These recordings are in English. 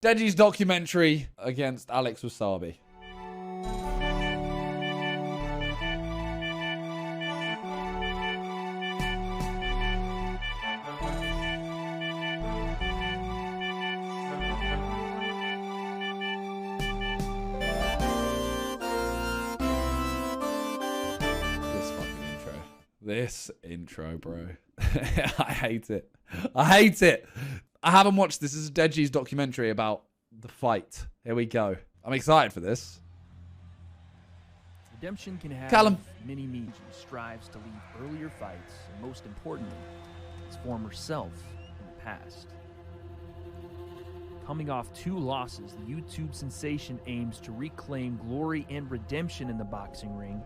Deji's documentary against Alex Wassabi. This intro, bro. I hate it. I hate it. I haven't watched this. This is Deji's documentary about the fight. Here we go. I'm excited for this. Redemption can have Callum. Miniminter strives to leave earlier fights, and most importantly, his former self in the past. Coming off 2 losses, the YouTube sensation aims to reclaim glory and redemption in the boxing ring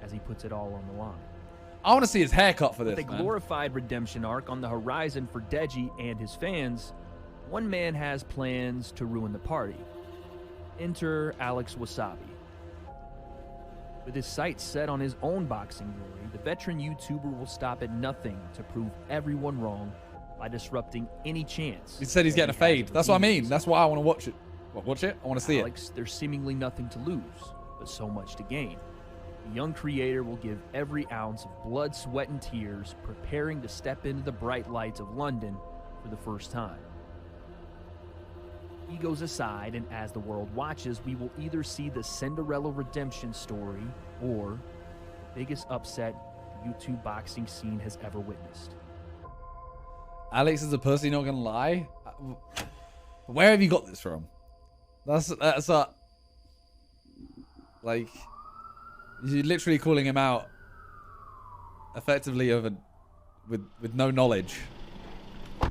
as he puts it all on the line. I want to see his haircut for this, With a man. glorified redemption arc on the horizon for Deji and his fans, one man has plans to ruin the party. Enter Alex Wassabi. With his sights set on his own boxing glory, the veteran YouTuber will stop at nothing to prove everyone wrong by disrupting any chance. He said he's getting a fade. That's what I mean. That's why I want to watch it. What, watch it? I want to see Alex, there's seemingly nothing to lose, but so much to gain. The young creator will give every ounce of blood, sweat, and tears, preparing to step into the bright lights of London for the first time. Egos aside, and as the world watches, we will either see the Cinderella redemption story or the biggest upset the YouTube boxing scene has ever witnessed. it. Alex is a pussy, not gonna lie. Where have you got this from? That's like, you're literally calling him out effectively with no knowledge.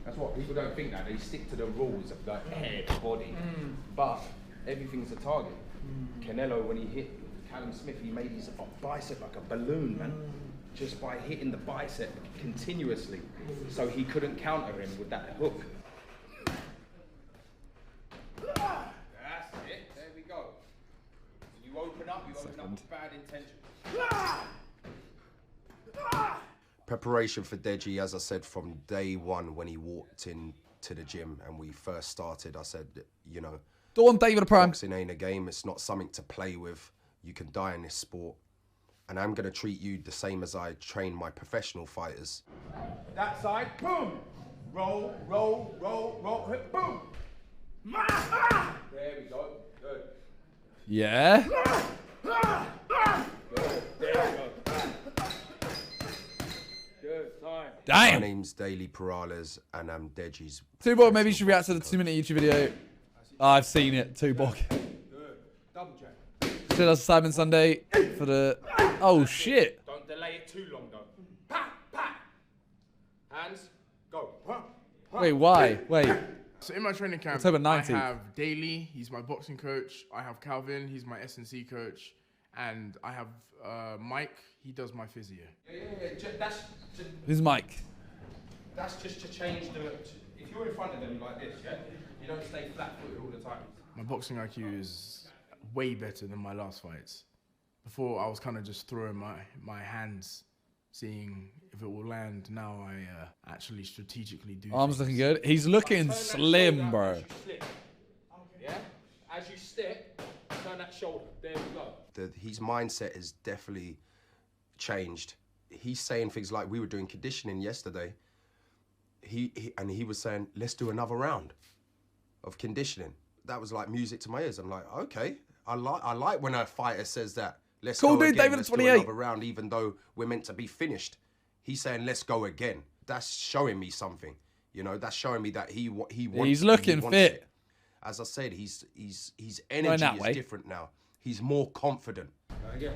That's what people don't think, that they stick to the rules of like head, body, but everything's a target. Canelo, when he hit Callum Smith, he made his bicep like a balloon, man, just by hitting the bicep continuously, so he couldn't counter him with that hook. That's it. There we go. You open up with bad intention. Preparation for Deji, as I said, from day one when he walked into the gym and we first started, I said, you know, Dawn, David Prime. boxing ain't a game. It's not something to play with. You can die in this sport. And I'm going to treat you the same as I train my professional fighters. That side, boom! Roll, roll, roll, roll, hit, boom! There we go. Good. Yeah. Good. There we go. Good time. My Damn. name's Daily Perales and I'm Deji's. Tuborg, maybe you should react to the 2-minute YouTube video. Oh, I've seen it. Tuborg. Good. Double check. Still has Sidemen Sunday for the. Oh shit. Don't delay it too long though. Pa, pa. Hands, go. Pa, pa. Wait, why? Wait. So in my training camp, October I 19th. have Daily, he's my boxing coach. I have Calvin, he's my S&C coach. And I have Mike, he does my physio. That's Who's Mike? just to change the. If you're in front of them like this, yeah, you don't stay flat-footed all the time. My boxing IQ is way better than my last fights. Before, I was kind of just throwing my hands, seeing if it will land. Now I actually strategically do Arms things. looking good. He's looking slim, bro. Yeah? As you step, turn that shoulder. There we go. His mindset is definitely changed. He's saying things like, we were doing conditioning yesterday. He was saying, let's do another round of conditioning. That was like music to my ears. I'm like, okay, I like when a fighter says that. Let's Cool go dude, again. David, Let's 28. do another round, even though we're meant to be finished. He's saying, let's go again. That's showing me something. You know, that's showing me that he wants. He's looking wants fit. it. As I said, his energy that is way. different now. He's more confident. Go again.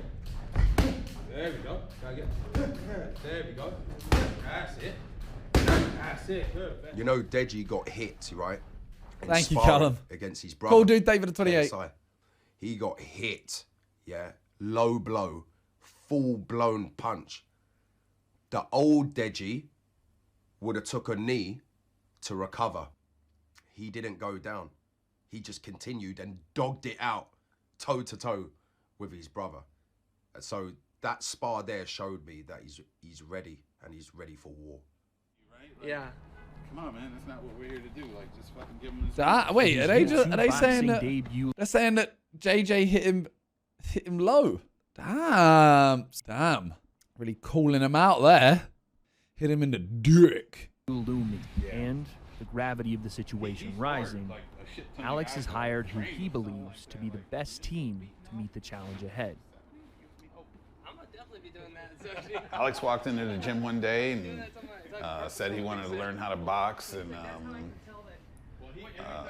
There we go. Go again. There we go. That's it. That's it. Good. You know, Deji got hit, right? In Thank you, sparring Callum. Against his brother. Cool dude, David 28. KSI. He got hit, yeah, low blow, full-blown punch. The old Deji would have took a knee to recover. He didn't go down. He just continued and dogged it out, toe-to-toe with his brother. So that spar there showed me that he's ready, and he's ready for war. Yeah. Come on, man. That's not what we're here to do. Like, just fucking give him his... Wait, are they saying that? Debut. They're saying that JJ hit him low. Damn. Really calling him out there. Hit him in the dick. Looming and the gravity of the situation rising, Alex has hired who he believes to be the best team to meet the challenge ahead. Alex walked into the gym one day and said he wanted to learn how to box, and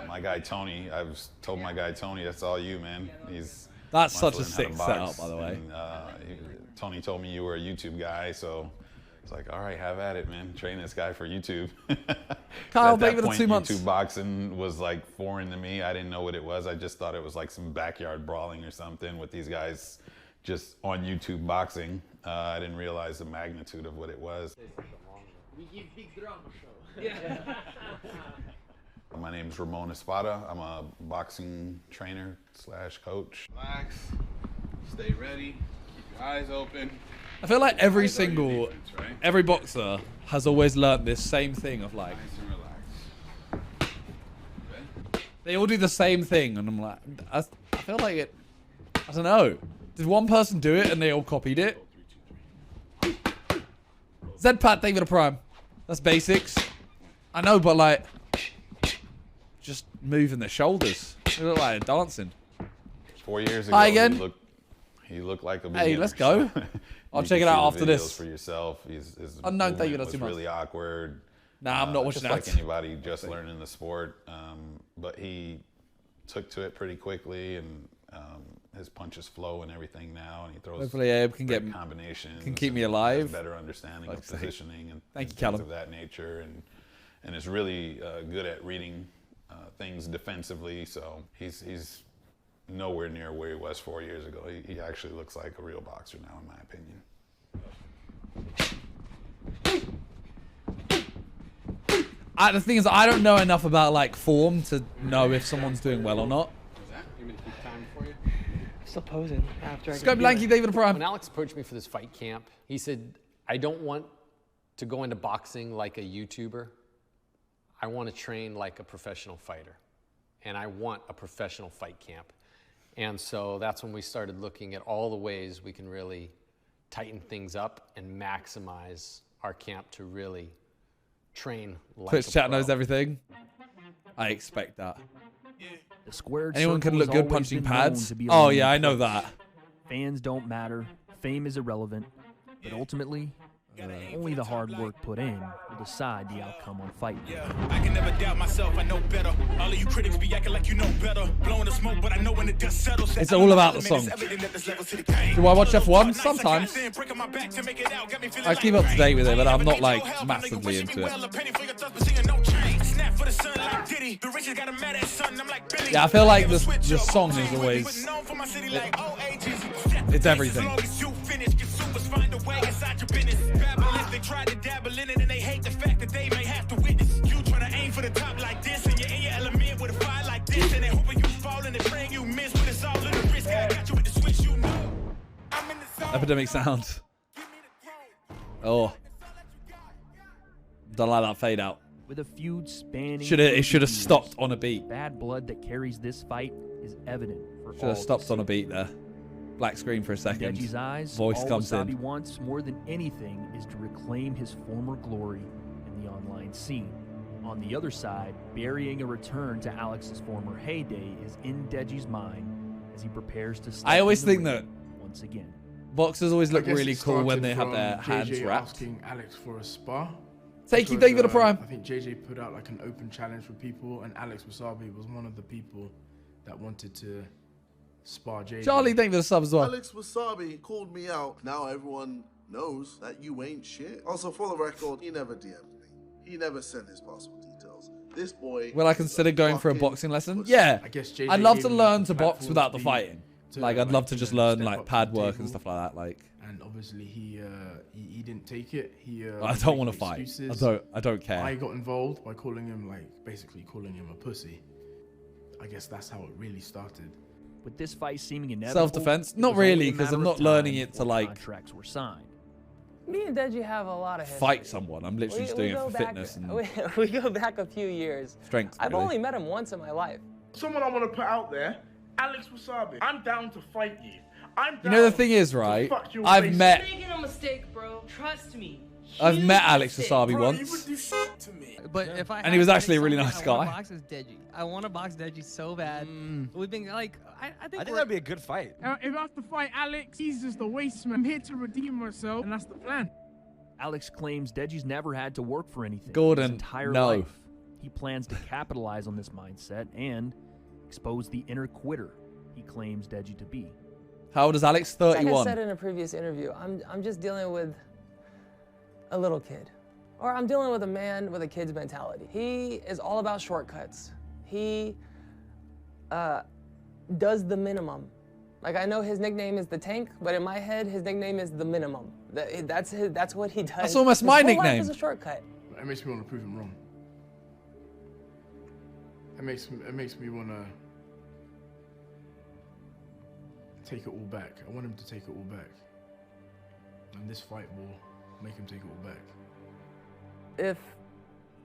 my guy Tony, told my guy Tony, that's all you, man. That's such a sick setup, by the way. And, Tony told me you were a YouTube guy, so it's like, all right, have at it, man. Train this guy for YouTube. Kyle, at that David, point, 2 months. YouTube boxing was like foreign to me. I didn't know what it was. I just thought it was like some backyard brawling or something with these guys just on YouTube boxing. I didn't realize the magnitude of what it was. We give big drama show. Yeah. My name's Ramon Espada. I'm a boxing trainer / coach. Relax, stay ready, keep your eyes open. I feel like every boxer has always learned this same thing of like, Nice and relax. Okay? they all do the same thing, and I'm like, I feel like it, I don't know. Did one person do it and they all copied it? Z-Pat, David Prime. That's basics. I know, but like, just moving their shoulders. They look like they're dancing. 4 years ago, Hi again. He looked like a beginner. Hey, let's go. So I'll you check can it out see after the videos this. for yourself. His Unknown movement David, was that's 2 months. really awkward. Nah, I'm not watching just that. like anybody just learning the sport. But he took to it pretty quickly, and his punches flow and everything now, and he throws Hopefully Abe can great get combinations. can keep me and alive. has better understanding of positioning and Thank you, things Callum. of that nature, and is really good at reading things defensively. So he's nowhere near where he was 4 years ago. He actually looks like a real boxer now, in my opinion. The thing is, I don't know enough about like form to know if someone's doing well or not. Still posing after I Let's go, Blanky, David Prime. When Alex approached me for this fight camp, he said, I don't want to go into boxing like a YouTuber. I want to train like a professional fighter. And I want a professional fight camp. And so that's when we started looking at all the ways we can really tighten things up and maximize our camp to really train like Twitch a chat pro. knows everything. I expect that. The squared Anyone can circle look has good always punching been known pads. to be a Oh lonely yeah, I know place. that. Fans don't matter. Fame is irrelevant. But ultimately, only the hard work put in will decide the outcome on fight day. I can never doubt myself, I know better. All of you critics be acting like you know better. Blowing the smoke, but I know when the dust settles. It's all about the song. Do I watch F1? Sometimes. I keep up to date with it, but I'm not like massively into it. Yeah, I feel like the song is always, it's everything. They try to dabble in it and they hate the fact that they may have to witness you trying to aim for the top like this, and you're in your element with a fire like this, and they hoping you fall and they praying you miss, but it's all in the risk. I got you with the switch, you know. I'm in the zone. Epidemic sound. Oh, don't like that fade out. With a feud spanning, It should have 50 stopped years, on a beat. bad blood that carries this fight is evident for Should all have to stopped on a see. beat there. Black screen for a second. Deji's eyes, Voice all comes Wassabi in. wants more than anything is to reclaim his former glory in the online scene. On the other side, burying a return to Alex's former heyday is in Deji's mind as he prepares to step I always in the think ring that once again. boxers always look I guess really it cool when started they have their from hands JJ wrapped. asking Alex for a spar. Take you, Because, David Prime. I think JJ put out like an open challenge for people, and Alex Wassabi was one of the people that wanted to spar JJ. Charlie, thank you for the sub as well. Alex Wassabi called me out. Now everyone knows that you ain't shit. Also, for the record, he never DM'd me. He never sent his passport details. This boy. Will I is consider a going for a fucking boxing lesson? pussy. Yeah. I guess JJ I'd love gave to him learn the to box platform without to the be- fighting. to, Like, I'd love to you just know, learn step like up to pad the work and table. stuff like that. Like, And obviously he didn't take it. He I was don't want making to fight. excuses. I don't care. I got involved by calling him basically calling him a pussy. I guess that's how it really started. With this fight seeming inevitable, Self-defense? it Not was only really, a 'cause I'm matter of not learning time it to, before like- contracts were signed. Me and Deji have a lot of history. fight someone. I'm literally just doing it for fitness and we go back a few years. strength. I've really. only met him once in my life. Someone I want to put out there, Alex Wassabi. I'm down to fight you. I'm down. You know the thing is, right? Fuck your I've face. met You're making a mistake, bro. Trust me. I've met Alex Wassabi Bro, you would once. do shit to me. But if I And he was actually a really nice I guy. want to box as Deji. I want to box Deji so bad. We've been like, I think that'd be a good fight. If I have to fight Alex, he's just a waste man. I'm here to redeem myself, and that's the plan. Alex claims Deji's never had to work for anything Gordon, his entire no. life. He plans to capitalize on this mindset and expose the inner quitter he claims Deji to be. How old is Alex? Like I 31. said in a previous interview, I'm just dealing with a little kid. Or I'm dealing with a man with a kid's mentality. He is all about shortcuts. He does the minimum. Like, I know his nickname is the Tank, but in my head, his nickname is the Minimum. That's what he does. That's almost His my whole life nickname. is a shortcut. It makes me want to prove him wrong. It makes me want to take it all back. I want him to take it all back. And this fight will make him take it all back. If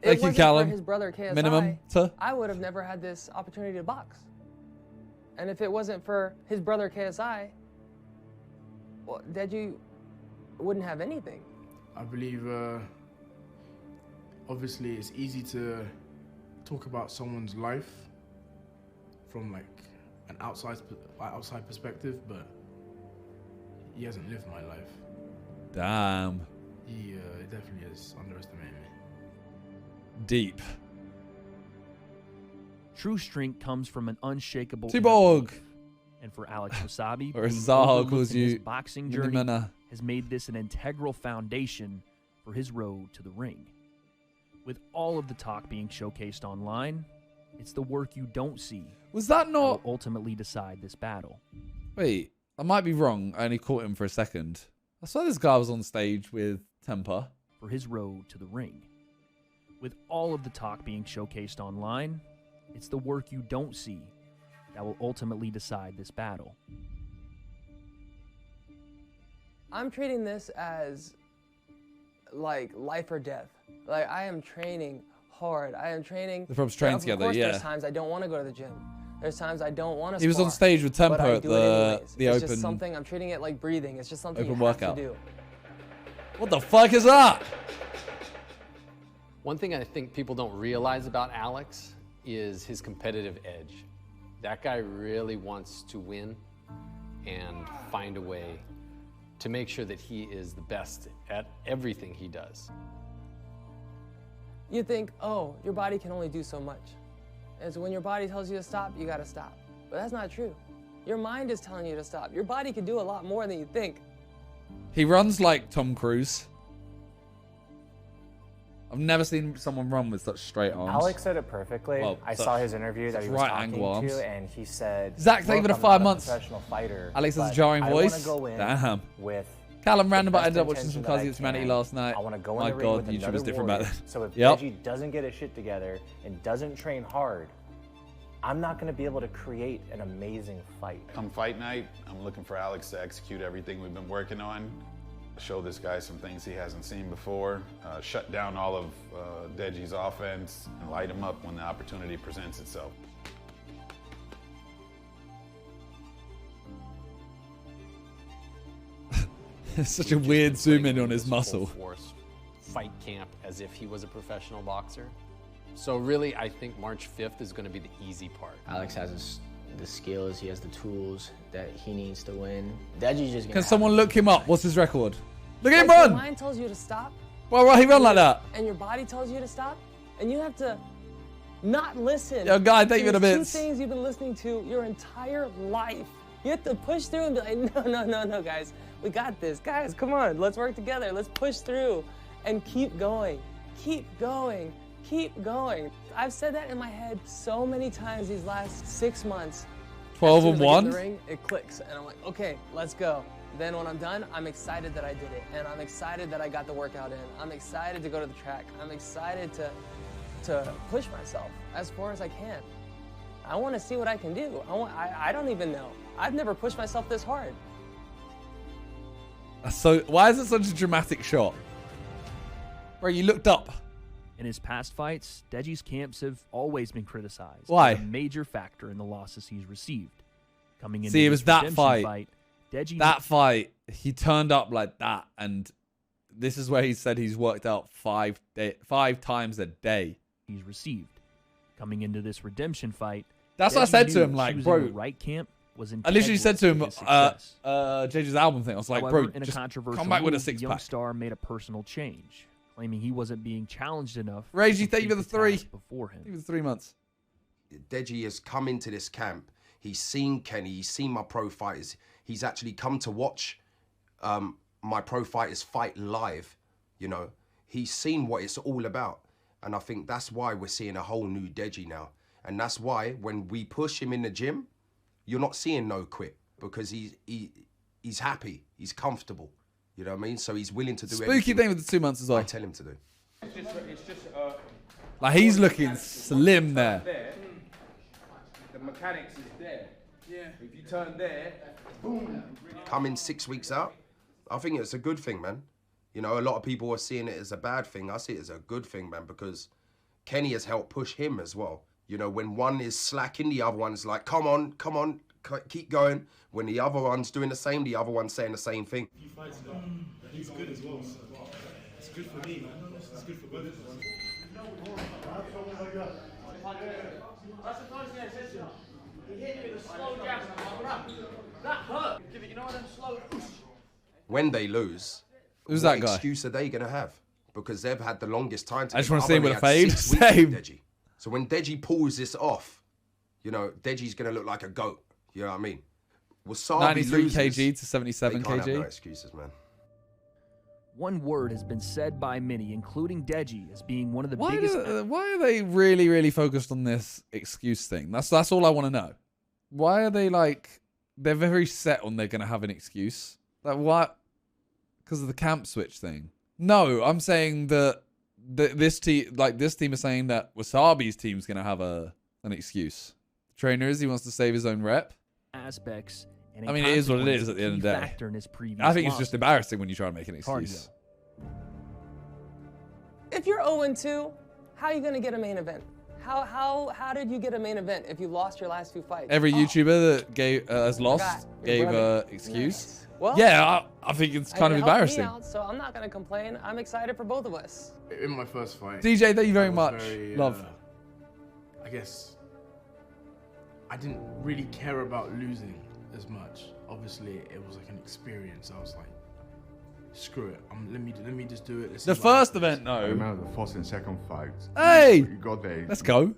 Thank it you, wasn't Callum. for his brother KSI, Miniminter. I would have never had this opportunity to box. And if it wasn't for his brother KSI, well, Deji wouldn't have anything. I believe, obviously, it's easy to talk about someone's life from like an outside perspective, but he hasn't lived my life. Damn. He definitely has underestimated me. Deep. True strength comes from an unshakable Tuborg. inner and for Alex Wassabi, Or as being Zaha overlooked calls in his you, boxing journey Minimana. has made this an integral foundation for his road to the ring. With all of the talk being showcased online, it's the work you don't see Was that not... will ultimately decide this battle. Wait, I might be wrong. I only caught him for a second. I saw this guy was on stage with Temper. For his road to the ring. With all of the talk being showcased online, it's the work you don't see that will ultimately decide this battle. I'm treating this as like life or death. Like, I am training hard. I am training. They're probably trained Of together, course, yeah. There's times I don't want to go to the gym. There's times I don't want to. He was on stage with Tempo at the It's open. just something I'm treating it like breathing. It's just something open you have workout. to do. What the fuck is that? One thing I think people don't realize about Alex is his competitive edge. That guy really wants to win and find a way to make sure that he is the best at everything he does. You think, oh, your body can only do so much. And so when your body tells you to stop, you gotta stop. But that's not true. Your mind is telling you to stop. Your body can do a lot more than you think. He runs like Tom Cruise. I've never seen someone run with such straight arms. Alex said it perfectly. Well, I saw his interview that he was right talking angle arms. to, and he said, Zach's not "Look, even a I'm 5 not months. professional fighter, Alex has a but jarring I wanna voice. go in Damn. with Callum the Roundabout best ended up watching some intention that Cards I Against Humanity can. last night. I want to go My in the ring God, with YouTube another was different back warrior. then. So if Yep. Deji doesn't get his shit together and doesn't train hard, I'm not going to be able to create an amazing fight. Come fight night, I'm looking for Alex to execute everything we've been working on. Show this guy some things he hasn't seen before. Shut down all of Deji's offense and light him up when the opportunity presents itself. It's such a weird zoom in on his muscle. Force fight camp as if he was a professional boxer. So really, I think March 5th is going to be the easy part. Alex has the skills, he has the tools that he needs to win. Deji's just gonna Can someone look him up? What's his record? Look at him Like, run! Your mind tells you to stop. Why he run like that? And your body tells you to stop. And you have to not listen. Yo, guy, thank you to in a the two bit. things you've been listening to your entire life. You have to push through and be like, no, guys. We got this. Guys, come on. Let's work together. Let's push through and keep going. Keep going. Keep going. I've said that in my head so many times these last 6 months. 12 As soon and as I get in 1? the ring, it clicks. And I'm like, okay, let's go. Then when I'm done, I'm excited that I did it. And I'm excited that I got the workout in. I'm excited to go to the track. I'm excited to push myself as far as I can. I want to see what I can do. I don't even know. I've never pushed myself this hard. So why is it such a dramatic shot? Bro, you looked up. In his past fights, Deji's camps have always been criticized. Why? As a major factor in the losses he's received. Coming into See, it was that redemption fight. Deji. That fight, he turned up like that, and this is where he said he's worked out 5 times a day. He's received. Coming into this redemption fight. That's Deji what I said to knew him, like, choosing bro. the right camp was I literally said to him, his success. JJ's album thing. I was like, However, bro, in a just controversial come back with a move, the young 6-pack. star made a personal change, claiming he wasn't being challenged enough. Reggie, thank you for the 3. Before him. Thank you for the 3 months. Deji has come into this camp. He's seen Kenny. He's seen my pro fighters. He's actually come to watch my pro fighters fight live. You know, he's seen what it's all about. And I think that's why we're seeing a whole new Deji now. And that's why when we push him in the gym, you're not seeing no quit, because he's happy. He's comfortable. You know what I mean? So he's willing to do Spooky thing with the 2 months as well. I tell him to do. It's just Like, he's looking slim there. The mechanics is there. Yeah. If you turn there, boom. Coming 6 weeks out, I think it's a good thing, man. You know, a lot of people are seeing it as a bad thing. I see it as a good thing, man, because Kenny has helped push him as well. You know, when one is slacking, the other one's like, come on, keep going. When the other one's doing the same, the other one's saying the same thing. He fights well. He's good as well. So it's good for me, man. It's good for both of us. That's the first thing I said to him. He hit me with a slow jab, and I'm like, crap, that hurt. Give it, you know what I'm slow. When they lose, who's what that guy? excuse are they going to have? Because they've had the longest time to I just give. want to see him I've with a only fade. had 6 weeks with Same. Deji. So when Deji pulls this off, you know, Deji's going to look like a goat. You know what I mean? Wasabi 93 loses, kg to 77 they can't have no kg. excuses, man. One word has been said by many, including Deji, as being one of the Why biggest. are they really, really focused on this excuse thing? That's all I want to know. Why are they like, they're very set on they're going to have an excuse? Like, what? Because of the camp switch thing? No, I'm saying that this team is saying that Wasabi's team's going to have an excuse. The trainer is, he wants to save his own rep. Aspects. And I mean, it is what it is at the end of the day. In his previous I think it's just losses. embarrassing when you try and make an excuse. If you're 0-2, how are you gonna get a main event? How did you get a main event if you lost your last 2 fights? Every YouTuber that has lost gave an excuse. Well, yeah, I think it's kind of embarrassing. Me out, so I'm not gonna complain. I'm excited for both of us. In my first fight, DJ, thank you very much. Love. I guess I didn't really care about losing as much. Obviously, it was like an experience. I was like, screw it. Let me just do it. Let's The see what first happens. event, no. I remember the first and second fights. Hey! You got there. Let's go.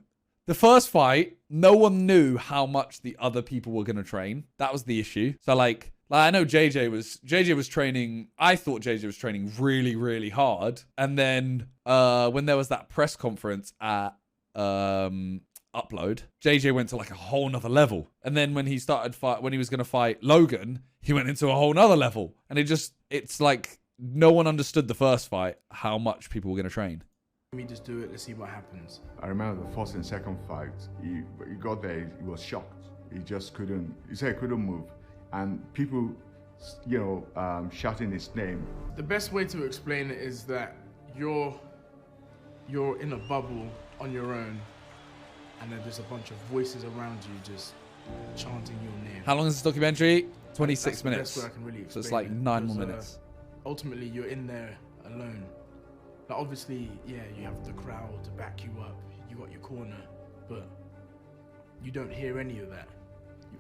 The first fight, no one knew how much the other people were going to train. That was the issue. So, like I know JJ was training, I thought JJ was training really, really hard. And then when there was that press conference at Upload, JJ went to like a whole nother level. And then when he when he was going to fight Logan, he went into a whole nother level. And it's like no one understood the first fight, how much people were going to train. Let me just do it. Let's see what happens. I remember the first and second fights. He got there, he was shocked. He just couldn't, he said he couldn't move. And people, shouting his name. The best way to explain it is that you're in a bubble on your own, and then there's a bunch of voices around you just chanting your name. How long is this documentary? 26 minutes. That's where I can really explain so it's like 9 more minutes. Ultimately, you're in there alone. Now, obviously, yeah, you have the crowd to back you up. You got your corner, but you don't hear any of that.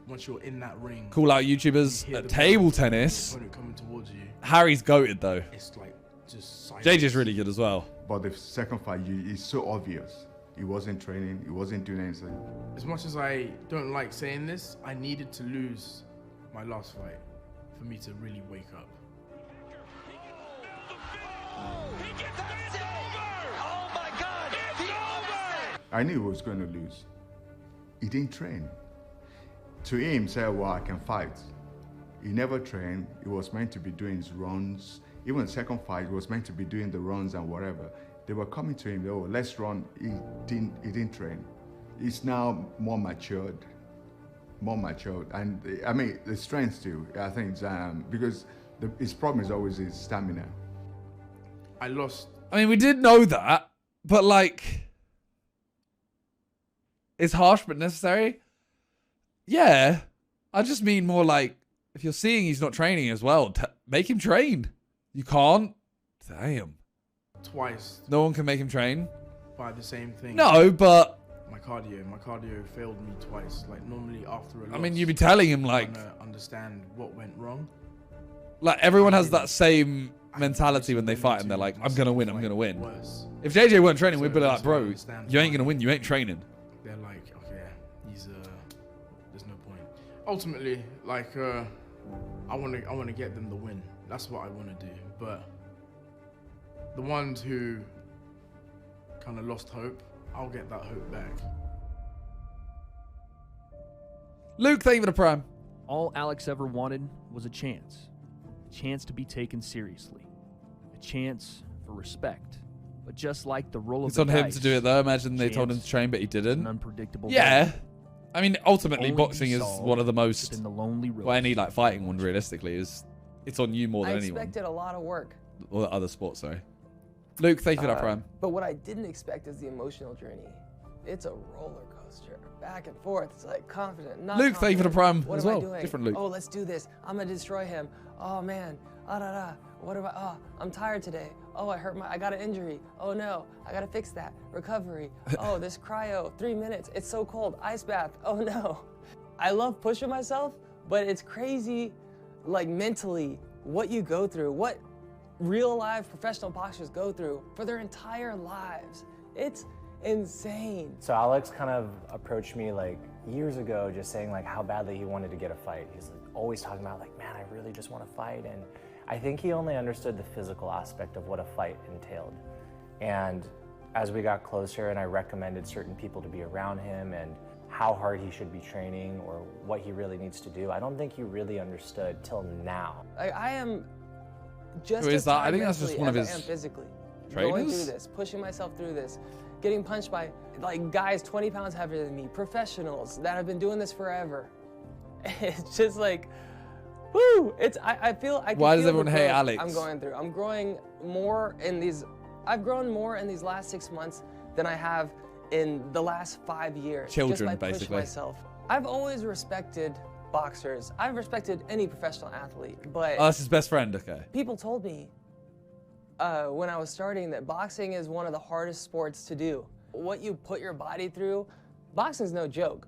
Once you're in that ring, Call out YouTubers at table tennis. Coming towards you. Harry's goated though. It's like just silence. JJ's really good as well. But the second fight, it's so obvious. He wasn't training, he wasn't doing anything. As much as I don't like saying this, I needed to lose my last fight for me to really wake up. I knew he was going to lose. He didn't train. To him, say, well, I can fight. He never trained. He was meant to be doing his runs. Even the second fight, he was meant to be doing the runs and whatever. They were coming to him, oh, let's run. He didn't train. He's now more matured. And I mean, the strength too, I think, because His problem is always his stamina. I mean, we did know that, but like, it's harsh but necessary. Yeah, I just mean more like, if you're seeing he's not training as well, make him train. You can't. Damn. Twice. No one can make him train. By the same thing. No, but my cardio failed me twice. Like normally after a loss, I mean, you'd be telling him like, understand what went wrong. Like everyone has that same mentality when they fight, and they're like, "I'm gonna win. I'm gonna win." If JJ weren't training, we'd be like, "Bro, you ain't gonna win. You ain't training." They're like, "Okay, there's no point." Ultimately, like, I want to get them the win. That's what I want to do. But the ones who kind of lost hope, I'll get that hope back. Luke, thank you for the prime. All Alex ever wanted was a chance to be taken seriously, a chance for respect. But just like the roll of It's the on him dice, to do it though. Imagine they told him to train, but he didn't. an unpredictable Yeah. game. I mean, ultimately, Only be boxing is solved one of the most. within the lonely road. Well, any like fighting one, realistically, is it's on you more I than anyone. expected a lot of work. Or the other sports, sorry. Luke, thank you for that prime. But what I didn't expect is the emotional journey. It's a roller coaster, back and forth. It's like confident, not Luke, thank you for the confident. prime What as am I well. doing? Different Luke. Oh, let's do this. I'm gonna destroy him. Oh man, What am I? Oh, I'm tired today. Oh, I got an injury. Oh no, I gotta fix that. Recovery. Oh, this cryo, 3 minutes. It's so cold. Ice bath. Oh no. I love pushing myself, but it's crazy, like mentally, what you go through, what real live professional boxers go through for their entire lives. It's insane. So Alex kind of approached me like years ago, just saying like how badly he wanted to get a fight. He's like always talking about like, man, I really just want to fight. And I think he only understood the physical aspect of what a fight entailed. And as we got closer and I recommended certain people to be around him and how hard he should be training or what he really needs to do, I don't think he really understood till now. I am just Who is as that? I tired think that's just mentally one of as his I am physically. trainers? Going through this, pushing myself through this, getting punched by like guys 20 pounds heavier than me, professionals that have been doing this forever. It's just like, woo! I feel I can Why feel does everyone the hate growth Alex? I'm going through. I'm growing more in these. I've grown more in these last 6 months than I have in the last 5 years. Children, just by pushing basically. myself. I've always respected boxers. I've respected any professional athlete, but Oh, that's his best friend. Okay. people told me when I was starting that boxing is one of the hardest sports to do. What you put your body through, boxing's no joke.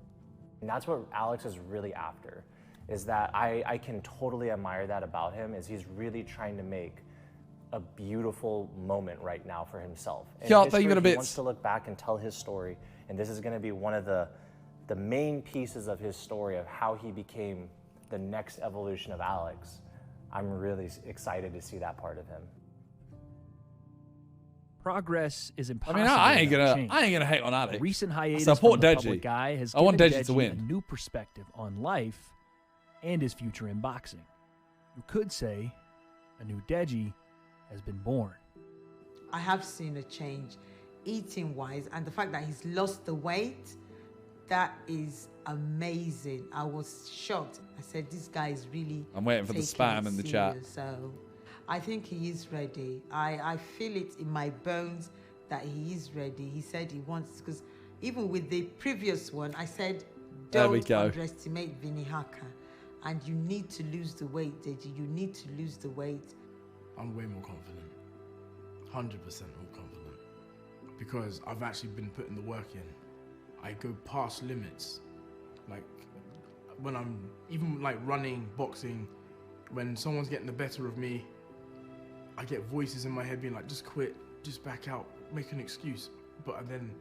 And that's what Alex is really after, is that I can totally admire that about him, is he's really trying to make a beautiful moment right now for himself. In Yeah, history, thank you for the he bits. wants to look back and tell his story, and this is going to be one of the main pieces of his story of how he became the next evolution of Alex. I'm really excited to see that part of him. Progress is I impossible. mean, I ain't without gonna change. hate on Alex. A recent hiatus I support from the Deji. public eye has I want given Deji to Deji win. a new perspective on life and his future in boxing. You could say a new Deji has been born. I have seen a change eating wise, and the fact that he's lost the weight, that is amazing. I was shocked. I said, this guy is really I'm waiting for the taking spam it in the chat. serious. So I think he is ready. I feel it in my bones that he is ready. He said he wants, because even with the previous one, I said, There we don't go. underestimate Vinny Haka. And you need to lose the weight, Deji. You need to lose the weight. I'm way more confident. 100% more confident. Because I've actually been putting the work in. I go past limits. Like, when I'm even like running, boxing, when someone's getting the better of me, I get voices in my head being like, just quit, just back out, make an excuse. But then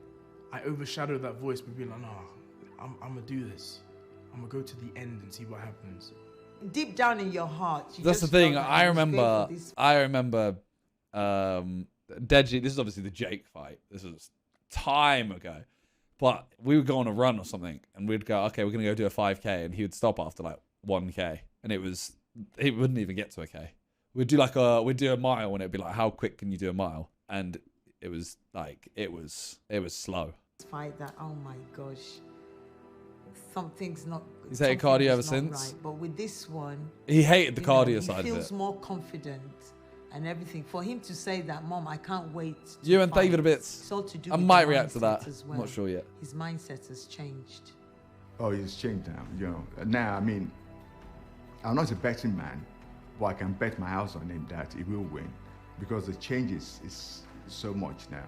I overshadow that voice by being like, no, I'm gonna do this. I'm gonna go to the end and see what happens. Deep down in your heart, you That's the just thing. know that I he's going remember. for this. I remember. Deji. This is obviously the Jake fight. This was time ago, but we would go on a run or something, and we'd go, okay, we're gonna go do a 5K, and he would stop after like 1K, and it wouldn't even get to a K. We'd do a mile, and it'd be like, how quick can you do a mile? And it was like it was slow. Fight that, oh my gosh, something's not He's hated something cardio ever was not since. right. But with this one, He hated the you know, cardio side of he feels it. more confident and everything. For him to say that, Mom, I can't wait to You and fight, David a bit. it's all to do I with might the react to mindset that. as I'm well. not sure yet. His mindset has changed. Oh, it's changed now. You know, now I mean, I'm not a betting man, but I can bet my house on him that he will win because the change is so much now.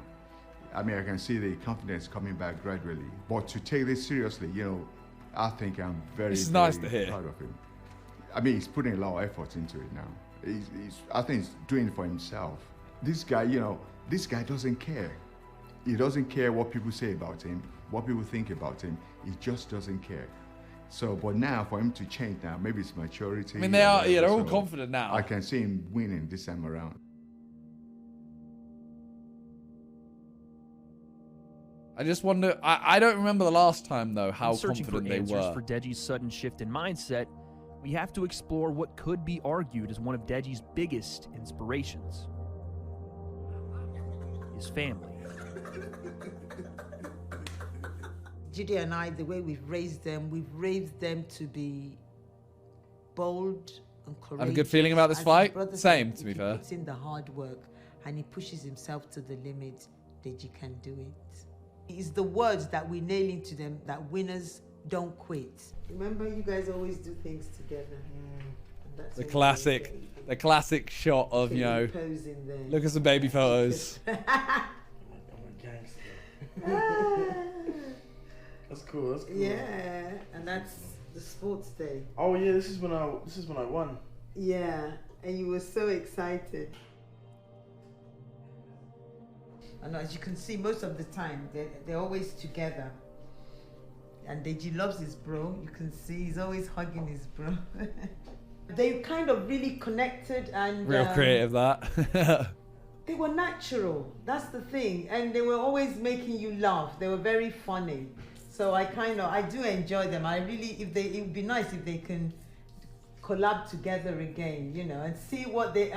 I mean, I can see the confidence coming back gradually. But to take this seriously, you know, I think I'm very, This is very nice to hear. proud of him. I mean, he's putting a lot of effort into it now. I think he's doing it for himself. This guy, you know, this guy doesn't care. He doesn't care what people say about him, what people think about him. He just doesn't care. So, but now for him to change now, maybe it's maturity. I mean, they are, yeah, they're all so confident now. I can see him winning this time around. I just wonder. I don't remember the last time though how In searching confident for they answers were. for Deji's sudden shift in mindset, we have to explore what could be argued as one of Deji's biggest inspirations: his family. Judy and I, the way we've raised them to be bold and courageous. I have a good feeling about this As his fight. brother Same, said, to be if fair. he puts in the hard work and he pushes himself to the limit, Deji can do it. It's the words that we nail into them that winners don't quit. Remember, you guys always do things together. And that's The what we classic shot of, you know, posing there. look at some baby photos. That's cool. That's cool. Yeah, and that's the sports day. Oh yeah, this is when I won. Yeah, and you were so excited. And as you can see, most of the time they're always together. And Deji loves his bro. You can see he's always hugging his bro. They kind of really connected and Real creative, that. they were natural. That's the thing, and they were always making you laugh. They were very funny. So I do enjoy them. I really, it would be nice if they can collab together again, you know, and see what they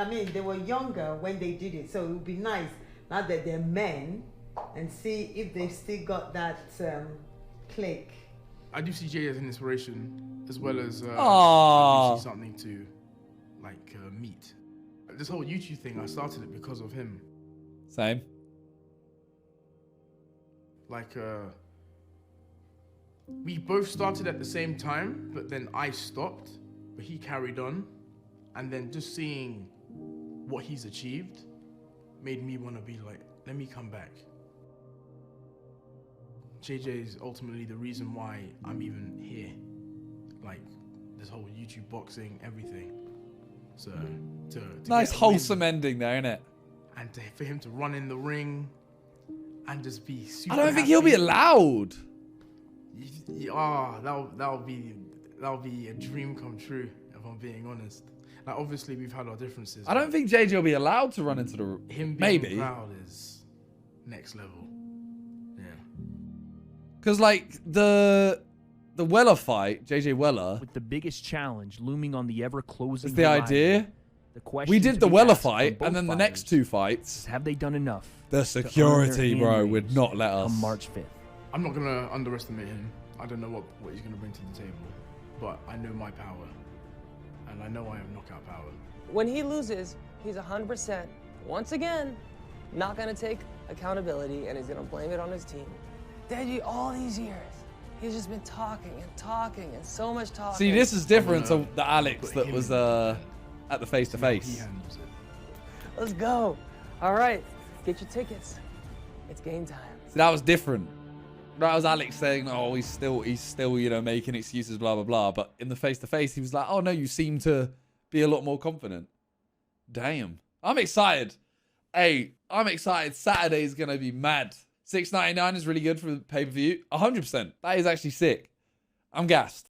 were younger when they did it. So it would be nice now that they're men and see if they've still got that click. I do see Jay as an inspiration, as well as I Aww. do see something to meet. This whole YouTube thing, I started it because of him. Same. We both started at the same time, but then I stopped, but he carried on. And then just seeing what he's achieved made me want to be like, let me come back. JJ is ultimately the reason why I'm even here. Like, this whole YouTube boxing, everything. So, to Nice get a wholesome win, ending there, innit? and for him to run in the ring and just be super I don't think he'll be happy. allowed. That'll be a dream come true, if I'm being honest. Like, obviously we've had our differences. I don't think JJ will be allowed to run into the. Him being Maybe. proud is next level. Yeah. Because like the Weller fight, JJ Weller. With the biggest challenge looming on the ever-closing Is the horizon, idea. the question We to did the be Weller asked from fight, both and then the fighters next two fights. is, have they done enough? The to earn their security, hand bro, raised would not let us. on March 5th. I'm not gonna underestimate him. I don't know what he's gonna bring to the table, but I know my power, and I know I have knockout power. When he loses, he's 100%, once again, not gonna take accountability and he's gonna blame it on his team. Deji, all these years, he's just been talking and so much talking. See, this is different to the Alex that was at the face-to-face. Let's go. All right, get your tickets. It's game time. See, that was different. That was Alex saying, "Oh, he's still, you know, making excuses, blah blah blah." But in the face-to-face, he was like, "Oh no, you seem to be a lot more confident." Damn, I'm excited. Hey, I'm excited. Saturday's gonna be mad. $6.99 is really good for the pay-per-view. 100%. That is actually sick. I'm gassed.